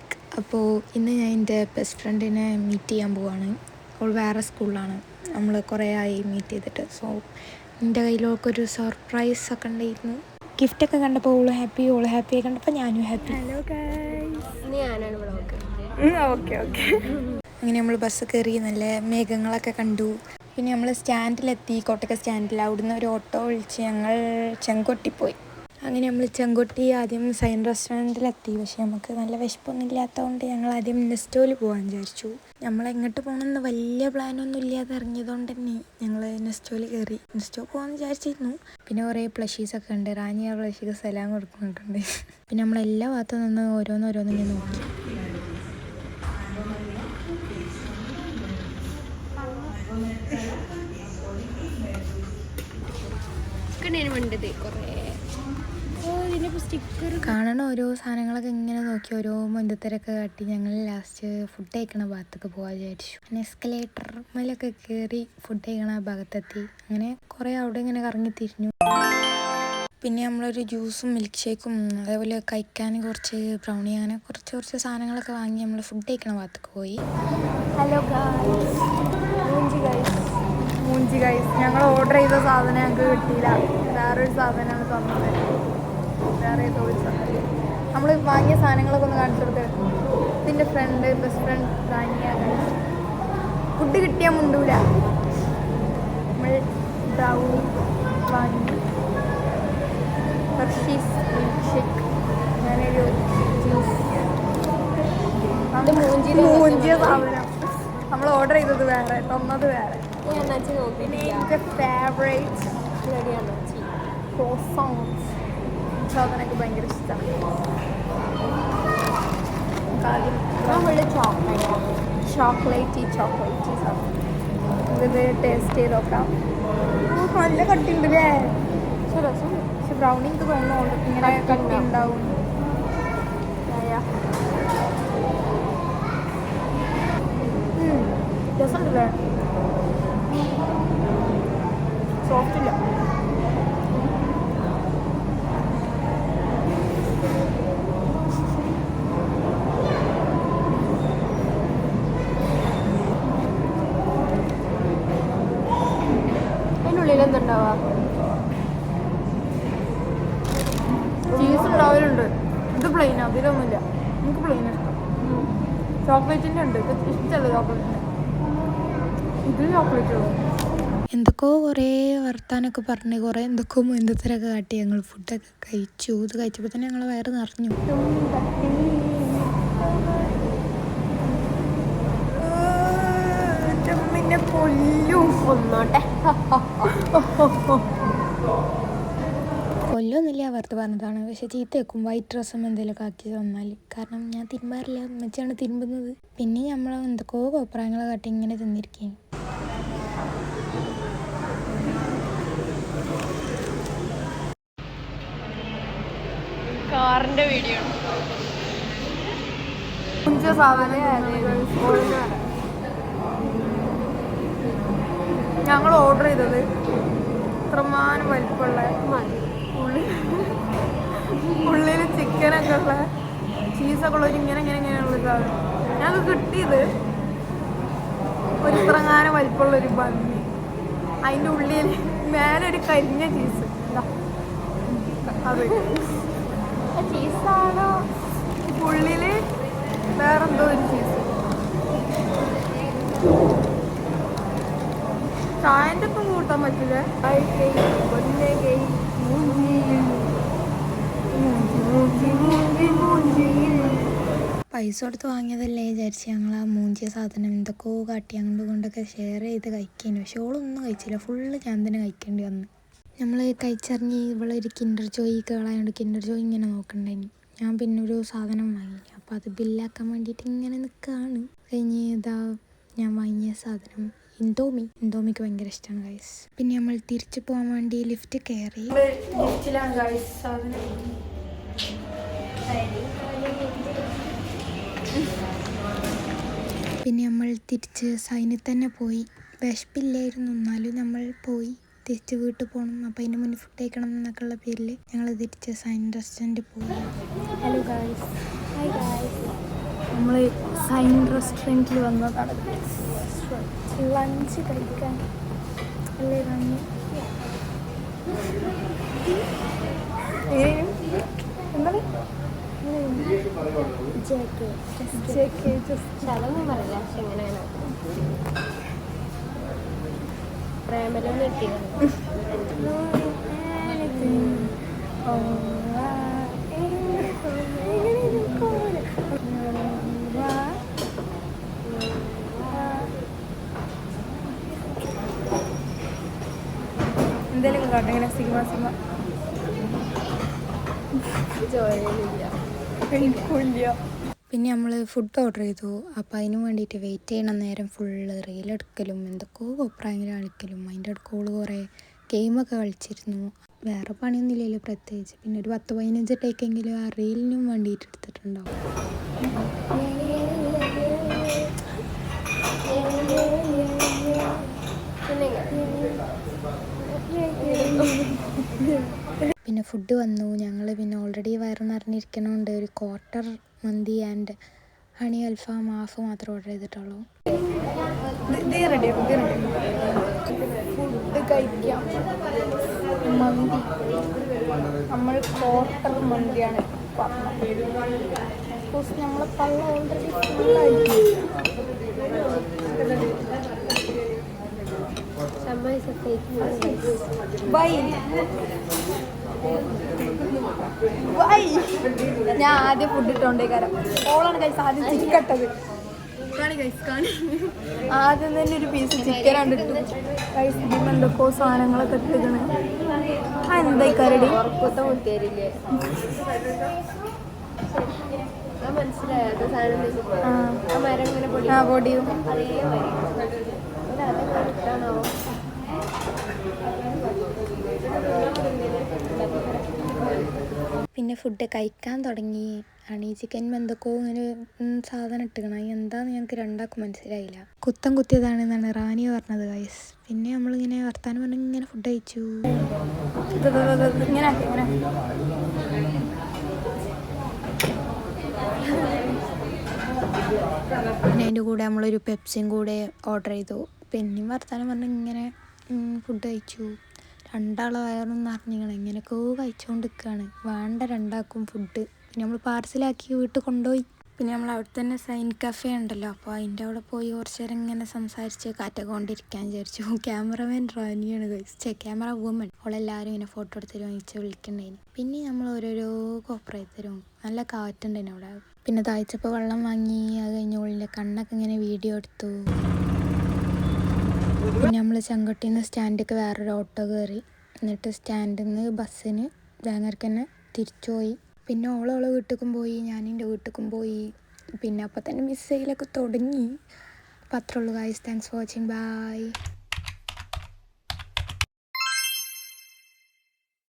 Back. അപ്പോൾ ഇന്ന് ഞാൻ എൻ്റെ ബെസ്റ്റ് ഫ്രണ്ടിനെ മീറ്റ് ചെയ്യാൻ പോവാണ്. അവൾ വേറെ സ്കൂളിലാണ്. നമ്മൾ കുറേ ആയി മീറ്റ് ചെയ്തിട്ട്. സോ എൻ്റെ കയ്യിലൊക്കെ സർപ്രൈസ് ഒക്കെ ഉണ്ടായിരുന്നു. ഗിഫ്റ്റൊക്കെ കണ്ടപ്പോൾ ഓൾ ഹാപ്പി ആയി കണ്ടപ്പോൾ ഞാനും ഹാപ്പി. ഹലോ ഗൈസ്, ഞാനാണ് വ്ളോഗ്. ഓക്കെ അങ്ങനെ നമ്മൾ ബസ് കയറി നല്ല മേഘങ്ങളൊക്കെ കണ്ടു. പിന്നെ നമ്മൾ സ്റ്റാൻഡിലെത്തി, കോട്ടക്ക സ്റ്റാൻഡിൽ. അവിടുന്ന് ഒരു ഓട്ടോ വിളിച്ച് ഞങ്ങൾ ചെങ്കോട്ടി പോയി. അങ്ങനെ നമ്മൾ ചെങ്കോട്ടി ആദ്യം സൈൻ റെസ്റ്റോറൻറ്റിലെത്തി. പക്ഷെ നമുക്ക് നല്ല വിശപ്പൊന്നും ഇല്ലാത്തതുകൊണ്ട് ഞങ്ങൾ ആദ്യം നെസ്റ്റോയിൽ പോകാൻ വിചാരിച്ചു. നമ്മൾ എങ്ങോട്ട് പോകണമെന്ന് വലിയ പ്ലാനൊന്നും ഇല്ലാതെ ഇറങ്ങിയതുകൊണ്ട് തന്നെ ഞങ്ങൾ നെസ്റ്റോയിൽ കയറി. നെസ്റ്റോ പോകാമെന്ന് വിചാരിച്ചിരുന്നു. പിന്നെ കുറേ പ്ലഷീസൊക്കെ ഉണ്ട്. റാണി ആ പ്ലഷീക്ക് സലാം കൊടുക്കുന്നുണ്ട്. പിന്നെ നമ്മളെല്ലാ ഭാഗത്തു നിന്ന് ഓരോന്നിങ്ങനെ നോക്കി. കാണണ ഓരോ സാധനങ്ങളൊക്കെ ഇങ്ങനെ നോക്കി ഓരോ മൊന്തത്തരൊക്കെ കാട്ടി ഞങ്ങൾ ലാസ്റ്റ് ഫുഡ് കഴിക്കണ ഭാഗത്തൊക്കെ പോകാൻ വിചാരിച്ചു. പിന്നെ എസ്കലേറ്റർ മേലൊക്കെ കയറി ഫുഡ് കഴിക്കണ ഭാഗത്തെത്തി. അങ്ങനെ കുറേ അവിടെ ഇങ്ങനെ കറങ്ങി തിരിഞ്ഞു. പിന്നെ നമ്മളൊരു ജ്യൂസും മിൽക്ക് ഷേക്കും അതേപോലെ കഴിക്കാൻ കുറച്ച് ബ്രൗണി, അങ്ങനെ കുറച്ച് സാധനങ്ങളൊക്കെ വാങ്ങി നമ്മൾ ഫുഡ് കഴിക്കണ ഭാഗത്തൊക്കെ പോയി. ഹലോ മൂഞ്ചി ഗൈസ്, ഞങ്ങൾ ഓർഡർ ചെയ്ത സാധനം ഞങ്ങൾക്ക് കിട്ടിയില്ല. വേറൊരു സാധനമാണ് തന്നത്. വേറെ ഏതോ ഒരു സാധനം. നമ്മൾ വാങ്ങിയ സാധനങ്ങളൊക്കെ ഒന്ന് കാണിച്ചു കൊടുത്തത്. ഇതിൻ്റെ ബെസ്റ്റ് ഫ്രണ്ട് റാനിയ. ഫുഡ് കിട്ടിയാൽ മുണ്ടൂല. നമ്മൾ ബ്രൗണി വാങ്ങി, ഹെർഷീസ് മിൽക്ക് ഷേക്ക്, ഞാനൊരു ജ്യൂസ്. മൂഞ്ചിയ സാധനം. നമ്മൾ ഓർഡർ ചെയ്തത് വേറെ, തന്നത് വേറെ. പിന്നെ എൻ്റെ ഫേവറേറ്റ് ക്രോissants. സാധനമൊക്കെ ഭയങ്കര ഇഷ്ടമാണ്. ചോക്ലേറ്റ് സാധനം. ഇത് ടേസ്റ്റ് ചെയ്ത് നോക്കാം. നല്ല കട്ടിയുണ്ട് അല്ലേ? പക്ഷെ ബ്രൗണി എനിക്ക് തോന്നുന്നു ഇങ്ങനെ കട്ടി ഉണ്ടാവും. രസമുണ്ടല്ലേ? സോഫ്റ്റ് ഇല്ല. അതിനുള്ളിൽ എന്തുണ്ടാവുക? ചീസ് ഉണ്ടാവലുണ്ട്. ഇത് പ്ലെയിനാണ്, അതിലൊന്നുമില്ല. നമുക്ക് പ്ലെയിൻ ഇഷ്ടം. ചോക്ലേറ്റിൻ്റെ ഉണ്ട്. ഇഷ്ടമല്ല ചോക്ലേറ്റിൻ്റെ. ഇത് ചോക്ലേറ്റ് ഉള്ളൂ. എന്തൊക്കെയോ കുറേ വർത്താനൊക്കെ പറഞ്ഞ് കുറേ എന്തൊക്കെയോ മൊന്തത്തരൊക്കെ കാട്ടി ഞങ്ങൾ ഫുഡൊക്കെ കഴിച്ചു. ഇത് കഴിച്ചപ്പോൾ തന്നെ ഞങ്ങൾ വയറ് നിറഞ്ഞു. കൊല്ലൊന്നുമില്ല, വെറുതെ പറഞ്ഞതാണ്. പക്ഷെ ചീത്ത വെക്കും വൈറ്റ് ഡ്രസ്സും എന്തെങ്കിലുമൊക്കെ ആക്കി തന്നാൽ. കാരണം ഞാൻ തിരുമ്പാറില്ല, ഉമ്മച്ചിയാണ് തിരുമ്പുന്നത്. പിന്നെ നമ്മൾ എന്തൊക്കെയോ അഭിപ്രായങ്ങളെ കാട്ടി ഇങ്ങനെ തിന്നിരിക്കുകയാണ്. കാറിന്റെ വീഡിയോ ഞങ്ങൾ ഓർഡർ ചെയ്തത് ഇത്രമാനം വലിപ്പമുള്ള ഉള്ളിൽ ചിക്കനൊക്കെ ഉള്ള ചീസൊക്കെ ഉള്ള ഇങ്ങനെയുള്ള സാധനം. ഞങ്ങൾക്ക് കിട്ടിയത് ഒരു ഇത്രങ്ങാനം വലിപ്പമുള്ളൊരു ബന്നി. അതിൻ്റെ ഉള്ളിൽ മേലെ ഒരു കരിഞ്ഞ ചീസ്. അത് ചീസാണോ? ഉള്ളിൽ വേറെന്തോ ഒരു ചീസ്. ചായൻ്റെ ഒപ്പം കൂട്ടാൻ പറ്റില്ല. പൈസ കൊടുത്ത് വാങ്ങിയതല്ലേ വിചാരിച്ച് ഞങ്ങൾ ആ മൂഞ്ചിയ സാധനം എന്തൊക്കെയോ കാട്ടി അങ്ങോട്ട് കൊണ്ടൊക്കെ ഷെയർ ചെയ്ത് കഴിക്കേനു. പക്ഷെ ഓളൊന്നും കഴിച്ചില്ല. ഫുള്ള് ഞാൻ തന്നെ കഴിക്കേണ്ടി വന്നു. നമ്മൾ കഴിച്ചറിഞ്ഞ് ഇവളൊരു കിൻഡർ ജോയ് കേളായതുകൊണ്ട് കിൻഡർ ജോയ് ഇങ്ങനെ നോക്കണ്ടായിന്. ഞാൻ പിന്നെ ഒരു സാധനം വാങ്ങി. അപ്പോൾ അത് ബില്ലാക്കാൻ വേണ്ടിയിട്ട് ഇങ്ങനെ നിൽക്കുകയാണ്. കഴിഞ്ഞ് ഇതാ ഞാൻ വാങ്ങിയ സാധനം ഇൻഡോമിക്ക് ഭയങ്കര ഇഷ്ടമാണ് ഗൈസ്. പിന്നെ നമ്മൾ തിരിച്ചു പോകാൻ വേണ്ടി ലിഫ്റ്റ് കയറി. ലിഫ്റ്റിലാണ് ഗൈസ് സാധനം. പിന്നെ നമ്മൾ തിരിച്ച് സൈനിൽ തന്നെ പോയി. വിശപ്പില്ലായിരുന്നു, എന്നാലും നമ്മൾ പോയി. തിരിച്ച് വീട്ടിൽ പോകണം. അപ്പോൾ അതിൻ്റെ മുന്നേ ഫുഡ് കഴിക്കണം എന്നൊക്കെയുള്ള പേരിൽ ഞങ്ങൾ തിരിച്ച് സൈൻ റെസ്റ്റോറൻറ്റിൽ പോയി. Hello guys, hi guys. നമ്മൾ സൈൻ റെസ്റ്റോറൻറ്റിൽ വന്നതാണ് ലഞ്ച് കഴിക്കാൻ അല്ലേ നന്ദി. എന്താണ് സ്ഥലമൊന്നും പറയില്ല, പക്ഷെ എങ്ങനെയാണ് പ്രേമലൊന്നും കിട്ടിയത്. എന്തെങ്കിലും കാട്ടെ ഇങ്ങനെ സിനിമ ജോലിയില്ല. എനിക്കില്ല. പിന്നെ നമ്മൾ ഫുഡ് ഓർഡർ ചെയ്തു. അപ്പോൾ അതിന് വേണ്ടിയിട്ട് വെയിറ്റ് ചെയ്യണ നേരം ഫുള്ള് റീലെടുക്കലും എന്തൊക്കെയോ അഭിപ്രായങ്ങൾ കളിക്കലും അതിൻ്റെ അടുക്കോള് കുറേ ഗെയിമൊക്കെ കളിച്ചിരുന്നു. വേറെ പണിയൊന്നുമില്ലല്ലോ പ്രത്യേകിച്ച്. പിന്നെ ഒരു 10-15 ടേക്കെങ്കിലും ആ റീലിനും വേണ്ടിയിട്ട് എടുത്തിട്ടുണ്ടാവും. പിന്നെ ഫുഡ് വന്നു. ഞങ്ങൾ പിന്നെ ഓൾറെഡി വയറ് നിറഞ്ഞിരിക്കണോണ്ട് ഒരു quarter mandi and honey alfaham half മാത്രം ഓർഡർ ചെയ്തിട്ടുള്ളൂ. ഫുഡ് കഴിക്കാം. മന്തി നമ്മൾ ക്വാർട്ടർ മന്തിയാണ് പറഞ്ഞത്. നമ്മളെ പള്ള ഓൾറെഡി ഫുള്ളായിട്ട് ഞാൻ ആദ്യം ഫുഡ് ഇട്ടോണ്ടേ കാരണം ഓളാണ് കഴിച്ച് ആദ്യം ചിക്കട്ടത്. ആദ്യം തന്നെ ഒരു പീസ് ചിക്കൻ കണ്ടിട്ടു കഴിച്ച് ഇതിന് എന്തൊക്കെയോ സാധനങ്ങളൊക്കെ ഇട്ടിക്കണ്. ആ എന്തായി കരടി മുത്തേരില്ലേ മനസ്സിലായത് സാധനം പൊടിയും പിന്നെ ഫുഡ് കഴിക്കാൻ തുടങ്ങി. ഹണി ചിക്കൻ എന്തൊക്കെയോ ഇങ്ങനെ സാധനം ഇട്ടിക്കണം. എന്താണെന്ന് ഞങ്ങൾക്ക് രണ്ടാൾക്കും മനസ്സിലായില്ല. കുത്തം കുത്തിയതാണെന്നാണ് റാനി പറഞ്ഞത് ഗൈസ്. പിന്നെ നമ്മളിങ്ങനെ വർത്താനം പറഞ്ഞ് ഇങ്ങനെ ഫുഡ് കഴിച്ചു. പിന്നെ അതിൻ്റെ കൂടെ നമ്മളൊരു പെപ്സിയും കൂടെ ഓർഡർ ചെയ്തു. പിന്നെയും വർത്താനം പറഞ്ഞ് ഇങ്ങനെ ഫുഡ് കഴിച്ചു. രണ്ടാളെ വയറൊന്നും നിറഞ്ഞിങ്ങനെ എങ്ങനെയൊക്കെയോ കഴിച്ചുകൊണ്ട് നിൽക്കുകയാണ്. വേണ്ട രണ്ടാൾക്കും ഫുഡ്. പിന്നെ നമ്മൾ പാർസലാക്കി വീട്ടിൽ കൊണ്ടുപോയി. പിന്നെ നമ്മൾ അവിടെ തന്നെ സൈൻ കഫേ ഉണ്ടല്ലോ, അപ്പോൾ അതിൻ്റെ അവിടെ പോയി കുറച്ച് നേരം ഇങ്ങനെ സംസാരിച്ച് കാറ്റൊക്കെ കൊണ്ടിരിക്കാൻ വിചാരിച്ചു. ക്യാമറമാൻ റാനിയാണ് കഴിച്ചേ, ക്യാമറ വുമൺ. അവളെല്ലാവരും ഇങ്ങനെ ഫോട്ടോ എടുത്ത് വാങ്ങിച്ച് വിളിക്കണ്ടായിന്. പിന്നെ നമ്മൾ ഓരോരോ കോപ്പർ ചെയ്ത് തരും. നല്ല കാറ്റുണ്ടായിന് അവിടെ. പിന്നെ താഴ്ചപ്പോൾ വെള്ളം വാങ്ങി. അത് കഴിഞ്ഞ് ഉള്ളിലെ കണ്ണൊക്കെ ഇങ്ങനെ വീഡിയോ എടുത്തു. പിന്നെ നമ്മൾ ചെങ്കോട്ടിൽ നിന്ന് സ്റ്റാൻഡിലേക്ക് വേറൊരു ഓട്ടോ കയറി. എന്നിട്ട് സ്റ്റാൻഡിൽ നിന്ന് ബസ്സിന് ബാങ്കർക്ക് തന്നെ തിരിച്ചു പോയി. പിന്നെ ഓളെ വീട്ടിലേക്കും പോയി, ഞാൻ എൻ്റെ വീട്ടിലേക്കും പോയി. പിന്നെ അപ്പം തന്നെ മിസ് ചെയ്യലൊക്കെ തുടങ്ങി. അപ്പോൾ അത്രേ ഉള്ളൂ guys. Thanks for watching. By.